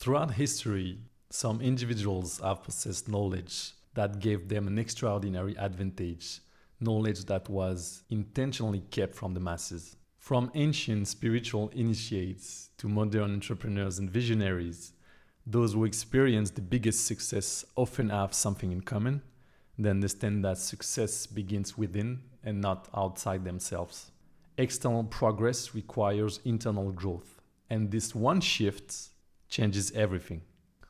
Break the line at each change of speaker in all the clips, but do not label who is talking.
Throughout history, some individuals have possessed knowledge that gave them an extraordinary advantage, knowledge that was intentionally kept from the masses. From ancient spiritual initiates to modern entrepreneurs and visionaries, those who experience the biggest success often have something in common. They understand that success begins within and not outside themselves. External progress requires internal growth, and this one shift changes everything.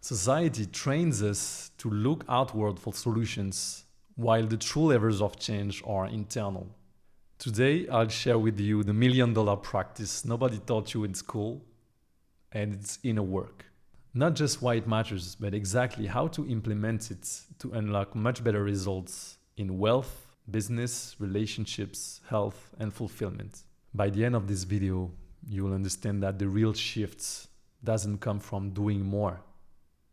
Society trains us to look outward for solutions, while the true levers of change are internal. Today, I'll share with you the $1 million practice nobody taught you in school, and it's inner work. Not just why it matters, but exactly how to implement it to unlock much better results in wealth, business, relationships, health, and fulfillment. By the end of this video, you will understand that the real shifts doesn't come from doing more,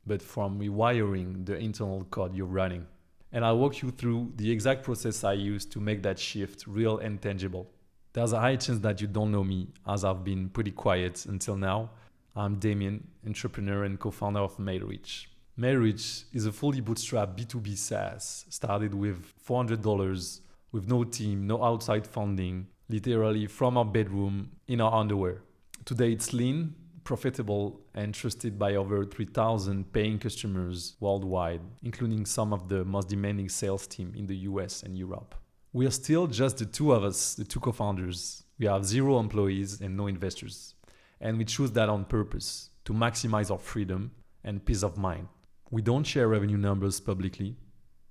but from rewiring the internal code you're running. And I'll walk you through the exact process I use to make that shift real and tangible. There's a high chance that you don't know me, as I've been pretty quiet until now. I'm Damien, entrepreneur and co-founder of MadeRich. MadeRich is a fully bootstrapped B2B SaaS, started with $400, with no team, no outside funding, literally from our bedroom in our underwear. Today it's lean, profitable, and trusted by over 3,000 paying customers worldwide, including some of the most demanding sales team in the US and Europe. We are still just the two of us, the two co-founders. We have 0 employees and no investors. And we choose that on purpose to maximize our freedom and peace of mind. We don't share revenue numbers publicly,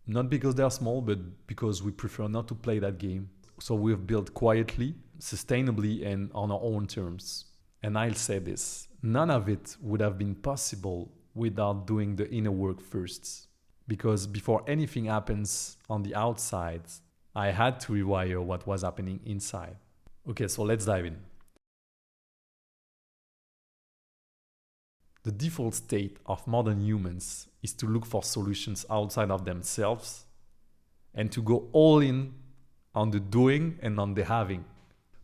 not because they're small, but because we prefer not to play that game. So we've built quietly, sustainably, and on our own terms. And I'll say this, none of it would have been possible without doing the inner work first. Because before anything happens on the outside, I had to rewire what was happening inside. Okay, so let's dive in. The default state of modern humans is to look for solutions outside of themselves and to go all in on the doing and on the having.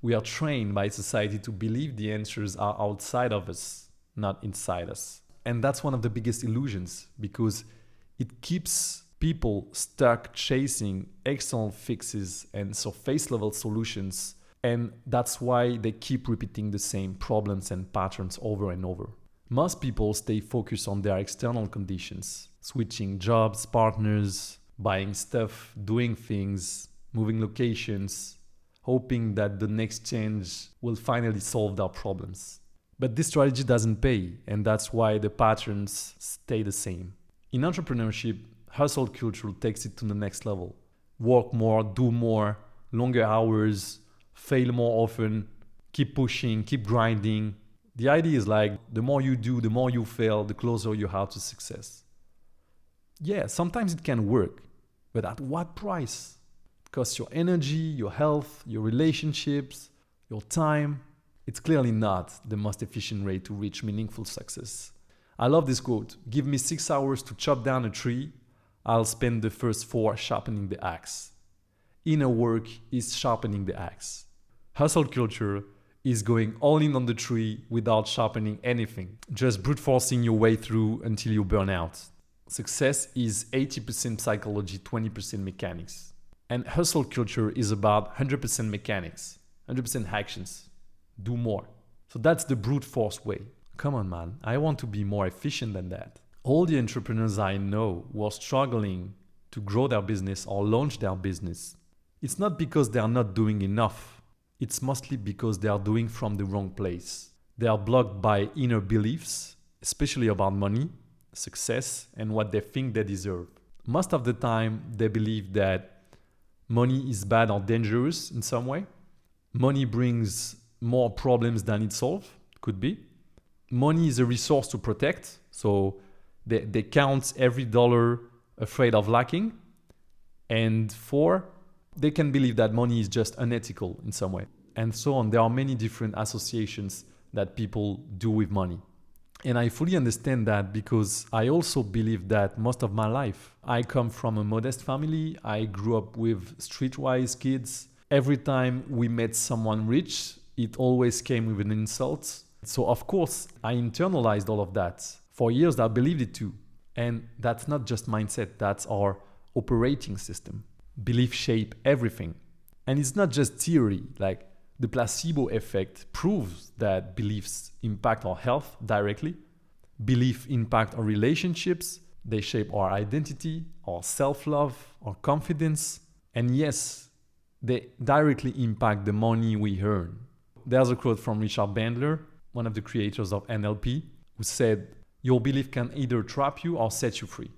We are trained by society to believe the answers are outside of us, not inside us. And that's one of the biggest illusions, because it keeps people stuck chasing external fixes and surface level solutions. And that's why they keep repeating the same problems and patterns over and over. Most people stay focused on their external conditions, switching jobs, partners, buying stuff, doing things, moving locations, hoping that the next change will finally solve their problems. But this strategy doesn't pay, and that's why the patterns stay the same. In entrepreneurship, hustle culture takes it to the next level. Work more, do more, longer hours, fail more often, keep pushing, keep grinding. The idea is like, the more you do, the more you fail, the closer you are to success. Yeah, sometimes it can work, but at what price? Costs your energy, your health, your relationships, your time. It's clearly not the most efficient way to reach meaningful success. I love this quote. Give me 6 hours to chop down a tree. I'll spend the first 4 sharpening the axe. Inner work is sharpening the axe. Hustle culture is going all in on the tree without sharpening anything, just brute forcing your way through until you burn out. Success is 80% psychology, 20% mechanics. And hustle culture is about 100% mechanics, 100% actions. Do more. So that's the brute force way. Come on, man. I want to be more efficient than that. All the entrepreneurs I know who are struggling to grow their business or launch their business, it's not because they are not doing enough. It's mostly because they are doing from the wrong place. They are blocked by inner beliefs, especially about money, success, and what they think they deserve. Most of the time, they believe that money is bad or dangerous in some way. Money brings more problems than it solves, could be. Money is a resource to protect, so they count every dollar afraid of lacking. And 4, they can believe that money is just unethical in some way. And so on. There are many different associations that people do with money. And I fully understand that, because I also believe that most of my life. I come from a modest family. I grew up with streetwise kids. Every time we met someone rich, it always came with an insult. So of course, I internalized all of that For years, I believed it too. And that's not just mindset, that's our operating system. Belief shape everything. And it's not just theory, like the placebo effect proves that beliefs impact our health directly. Beliefs impact our relationships. They shape our identity, our self-love, our confidence. And yes, they directly impact the money we earn. There's a quote from Richard Bandler, one of the creators of NLP, who said, "Your belief can either trap you or set you free."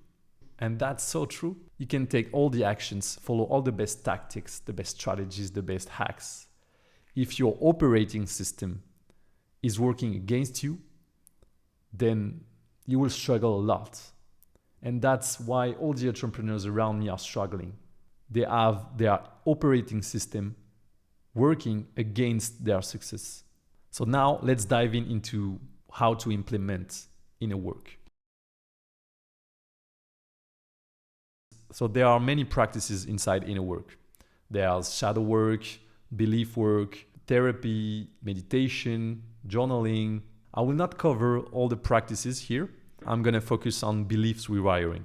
And that's so true. You can take all the actions, follow all the best tactics, the best strategies, the best hacks. If your operating system is working against you, then you will struggle a lot. And that's why all the entrepreneurs around me are struggling. They have their operating system working against their success. So now let's dive into how to implement inner work. So there are many practices inside inner work. There's shadow work, belief work, therapy, meditation, journaling. I will not cover all the practices here. I'm going to focus on beliefs rewiring,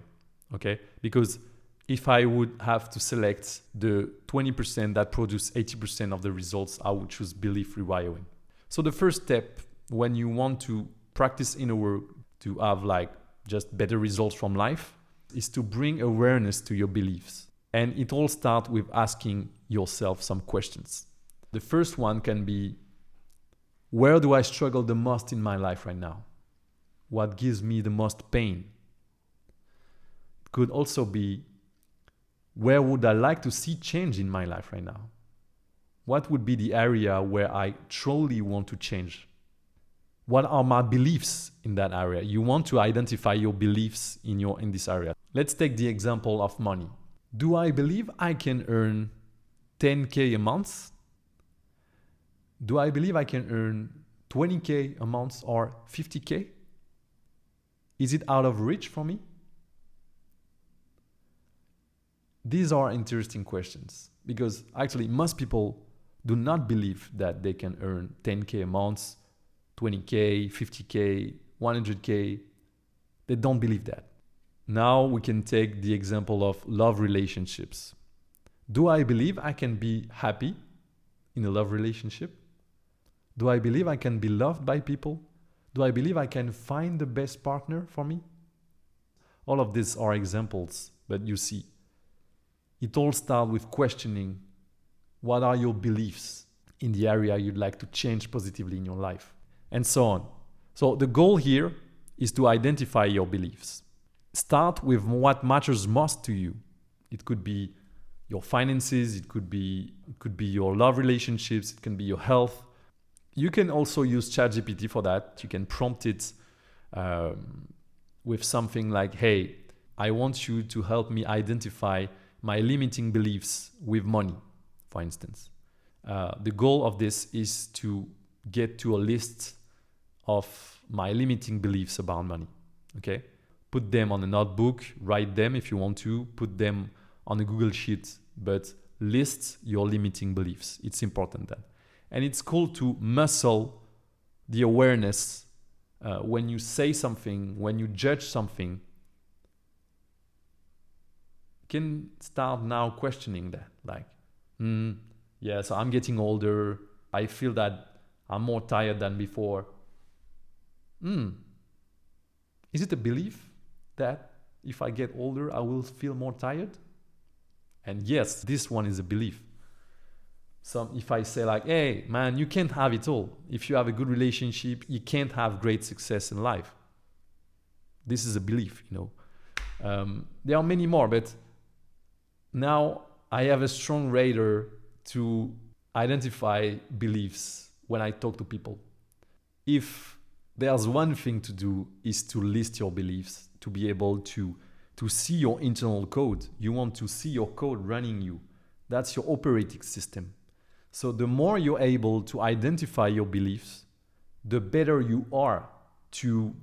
okay? Because if I would have to select the 20% that produce 80% of the results, I would choose belief rewiring. So the first step when you want to practice inner work to have like just better results from life is to bring awareness to your beliefs. And it all starts with asking yourself some questions. The first one can be, where do I struggle the most in my life right now? What gives me the most pain? It could also be, where would I like to see change in my life right now? What would be the area where I truly want to change? What are my beliefs in that area? You want to identify your beliefs in this area. Let's take the example of money. Do I believe I can earn 10K a month? Do I believe I can earn 20K a month or 50K? Is it out of reach for me? These are interesting questions because actually most people do not believe that they can earn 10K a month, 20K, 50K, 100K. They don't believe that. Now we can take the example of love relationships. Do I believe I can be happy in a love relationship? Do I believe I can be loved by people? Do I believe I can find the best partner for me? All of these are examples, but you see, it all starts with questioning what are your beliefs in the area you'd like to change positively in your life, and so on. So the goal here is to identify your beliefs. Start with what matters most to you. It could be your finances, it could be your love relationships, it can be your health. You can also use ChatGPT for that. You can prompt it with something like, hey, I want you to help me identify my limiting beliefs with money, for instance. The goal of this is to get to a list of my limiting beliefs about money, okay? Put them on a notebook, write them if you want to, put them on a Google Sheet, but list your limiting beliefs. It's important that. And it's cool to muscle the awareness when you say something, when you judge something. You can start now questioning that, like, yeah, so I'm getting older. I feel that I'm more tired than before. Is it a belief that if I get older, I will feel more tired? And yes, this one is a belief. So if I say like, hey, man, you can't have it all. If you have a good relationship, you can't have great success in life. This is a belief, you know. There are many more, but now I have a strong radar to identify beliefs when I talk to people. If there's one thing to do is to list your beliefs, to be able to see your internal code. You want to see your code running you. That's your operating system. So the more you're able to identify your beliefs, the better you are to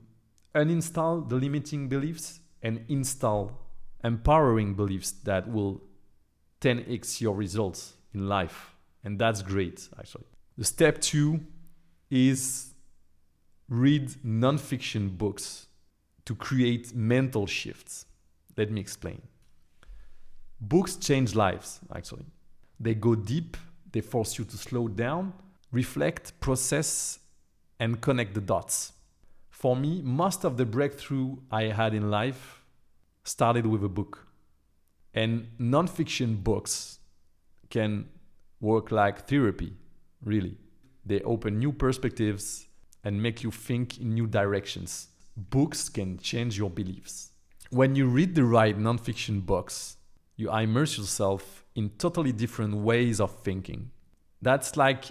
uninstall the limiting beliefs and install empowering beliefs that will 10x your results in life. And that's great, actually. The step 2 is read non-fiction books. to create mental shifts. Let me explain. Books change lives, actually. They go deep, they force you to slow down, reflect, process, and connect the dots. For me, most of the breakthrough I had in life started with a book. And nonfiction books can work like therapy, really. They open new perspectives and make you think in new directions. Books can change your beliefs. When you read the right nonfiction books, you immerse yourself in totally different ways of thinking. That's like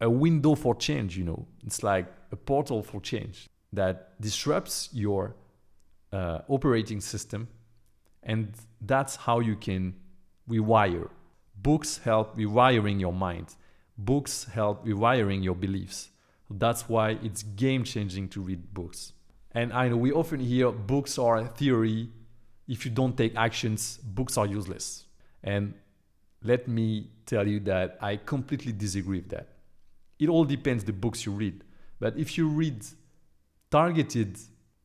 a window for change, you know. It's like a portal for change that disrupts your operating system, and that's how you can rewire. Books help rewiring your mind. Books help rewiring your beliefs. That's why it's game-changing to read books. And I know we often hear books are a theory. If you don't take actions, books are useless. And let me tell you that I completely disagree with that. It all depends the books you read. But if you read targeted,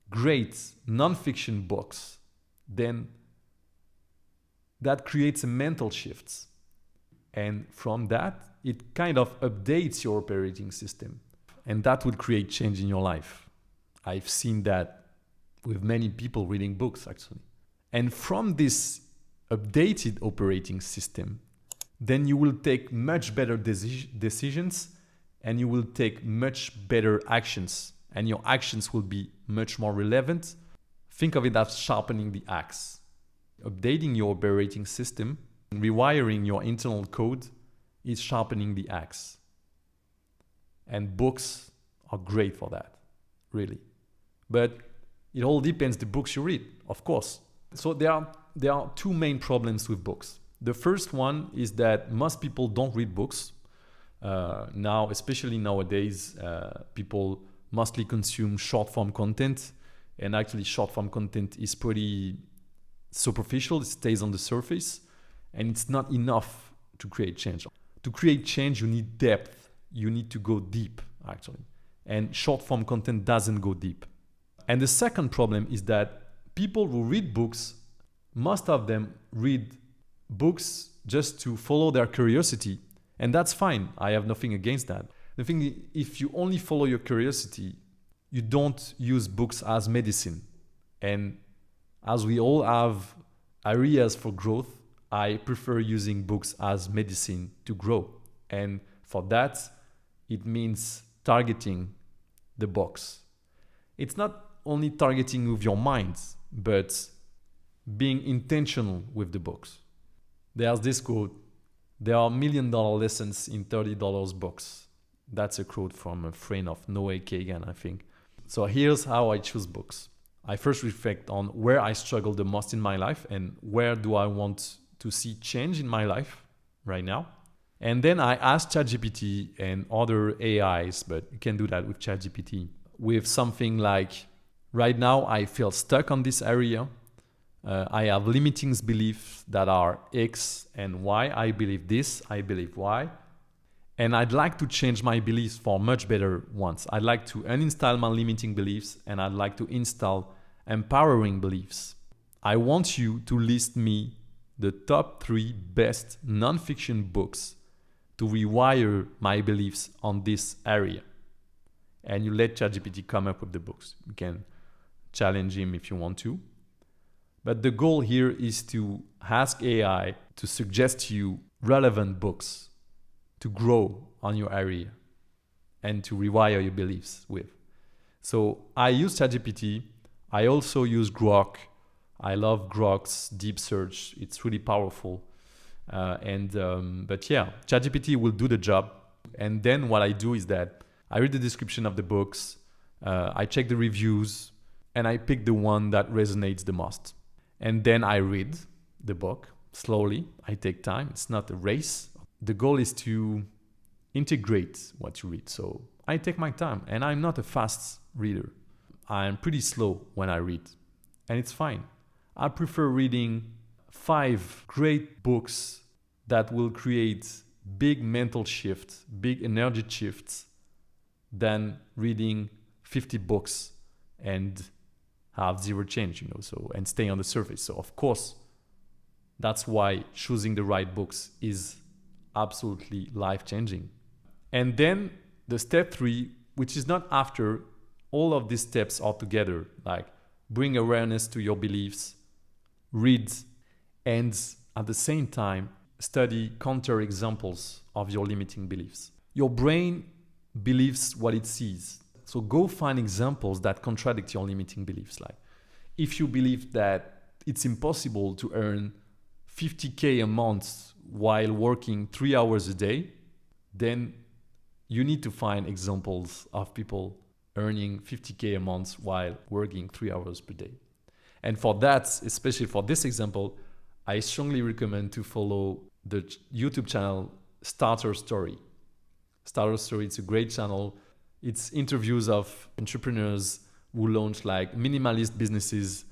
great nonfiction books, then that creates a mental shift. And from that, it kind of updates your operating system. And that will create change in your life. I've seen that with many people reading books, actually. And from this updated operating system, then you will take much better decisions, and you will take much better actions, and your actions will be much more relevant. Think of it as sharpening the axe. Updating your operating system, rewiring your internal code is sharpening the axe. And books are great for that, really. But it all depends the books you read, of course. So there are two main problems with books. The first one is that most people don't read books. Now, especially nowadays, people mostly consume short-form content. And actually, short-form content is pretty superficial. It stays on the surface. And it's not enough to create change. To create change, you need depth. You need to go deep, actually. And short-form content doesn't go deep. And the second problem is that people who read books, most of them read books just to follow their curiosity. And that's fine. I have nothing against that. The thing is, if you only follow your curiosity, you don't use books as medicine. And as we all have areas for growth, I prefer using books as medicine to grow. And for that, it means targeting the box. It's not only targeting with your mind, but being intentional with the books. There's this quote, there are $1 million lessons in $30 books. That's a quote from a friend of Noah Kagan, I think. So here's how I choose books. I first reflect on where I struggle the most in my life and where do I want to see change in my life right now. And then I ask ChatGPT and other AIs, but you can do that with ChatGPT, with something like, right now I feel stuck on this area. I have limiting beliefs that are X and Y. I believe this, I believe Y. And I'd like to change my beliefs for much better ones. I'd like to uninstall my limiting beliefs and I'd like to install empowering beliefs. I want you to list me the top 3 best nonfiction books to rewire my beliefs on this area. And you let ChatGPT come up with the books. You can challenge him if you want to. But the goal here is to ask AI to suggest you relevant books to grow on your area and to rewire your beliefs with. So I use ChatGPT. I also use Grok. I love Grok's deep search. It's really powerful. But yeah, ChatGPT will do the job. And then what I do is that I read the description of the books, I check the reviews, and I pick the one that resonates the most. And then I read the book slowly. I take time. It's not a race. The goal is to integrate what you read. So I take my time, and I'm not a fast reader. I'm pretty slow when I read, and it's fine. I prefer reading 5 great books that will create big mental shifts, big energy shifts, than reading 50 books and have zero change, so, and stay on the surface. So of course, that's why choosing the right books is absolutely life-changing. And then the step 3, which is not after, all of these steps are together, like bring awareness to your beliefs, read, and at the same time, study counter examples of your limiting beliefs. Your brain believes what it sees. So go find examples that contradict your limiting beliefs. Like if you believe that it's impossible to earn 50K a month while working 3 hours a day, then you need to find examples of people earning 50K a month while working 3 hours per day. And for that, especially for this example, I strongly recommend to follow the YouTube channel Starter Story. Starter Story, it's a great channel. It's interviews of entrepreneurs who launch like minimalist businesses,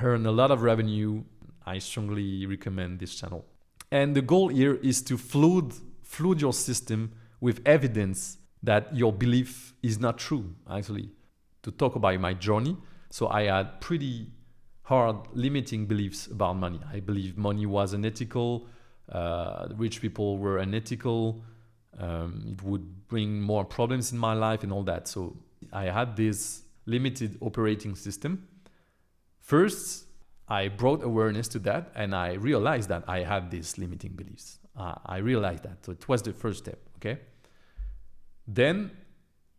earn a lot of revenue. I strongly recommend this channel. And the goal here is to flood your system with evidence that your belief is not true, actually. To talk about my journey, so I had pretty hard limiting beliefs about money. I believe money was unethical, rich people were unethical, it would bring more problems in my life and all that. So I had this limited operating system. First, I brought awareness to that and I realized that I had these limiting beliefs. I realized that. So it was the first step, okay? Then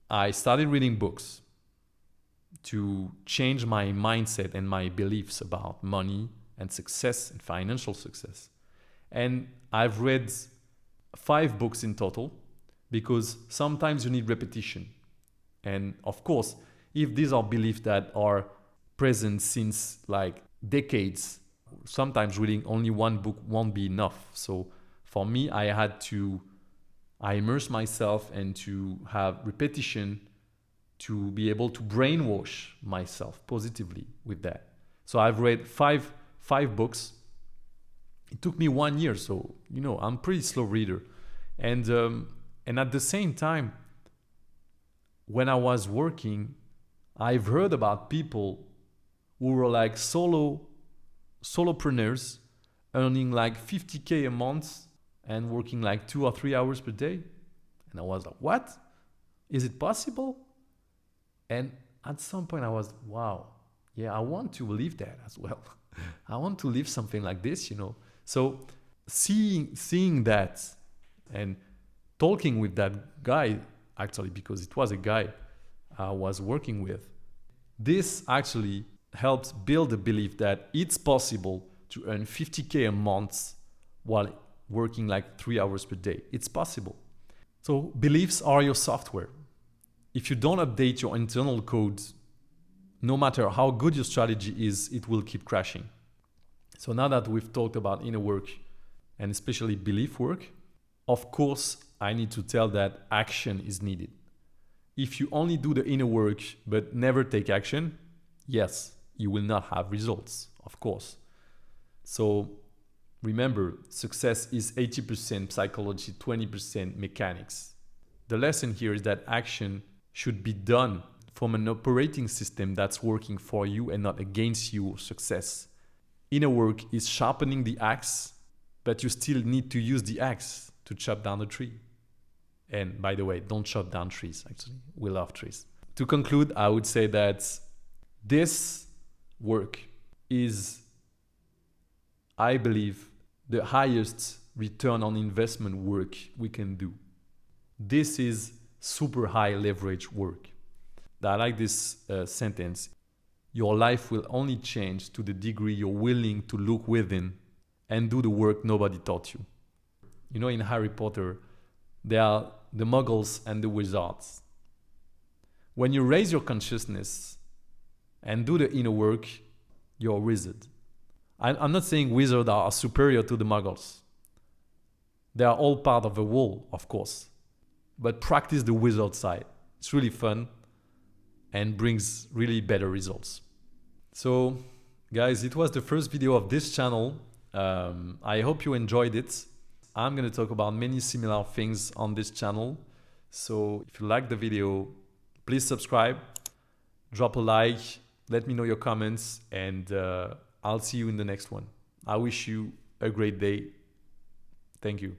I started reading books to change my mindset and my beliefs about money and success and financial success. And I've read 5 books in total because sometimes you need repetition. And of course, if these are beliefs that are present since like decades, sometimes reading only one book won't be enough. So for me, I immerse myself and to have repetition to be able to brainwash myself positively with that. So I've read five books. It took me 1 year, so I'm a pretty slow reader. And at the same time, when I was working, I've heard about people who were like solopreneurs earning like 50K a month and working like 2 or 3 hours per day. And I was like, what? Is it possible? And at some point I was, wow, yeah, I want to live that as well. I want to live something like this, So seeing that and talking with that guy, actually, because it was a guy I was working with, this actually helps build the belief that it's possible to earn 50K a month while working like 3 hours per day. It's possible. So beliefs are your software. If you don't update your internal code, no matter how good your strategy is, it will keep crashing. So now that we've talked about inner work and especially belief work, of course, I need to tell that action is needed. If you only do the inner work but never take action, yes, you will not have results, of course. So remember, success is 80% psychology, 20% mechanics. The lesson here is that action should be done from an operating system that's working for you and not against your success. Inner work is sharpening the axe, but you still need to use the axe to chop down the tree. And by the way, don't chop down trees, actually. We love trees. To conclude, I would say that this work is, I believe, the highest return on investment work we can do. This is super high leverage work. I like this sentence. Your life will only change to the degree you're willing to look within and do the work nobody taught you. In Harry Potter, there are the muggles and the wizards. When you raise your consciousness and do the inner work, you're a wizard. I'm not saying wizards are superior to the muggles. They are all part of the whole, of course. But practice the wizard side. It's really fun and brings really better results. So, guys, it was the first video of this channel. I hope you enjoyed it. I'm going to talk about many similar things on this channel. So if you like the video, please subscribe, drop a like, Let me know your comments, and I'll see you in the next one. I wish you a great day. Thank you.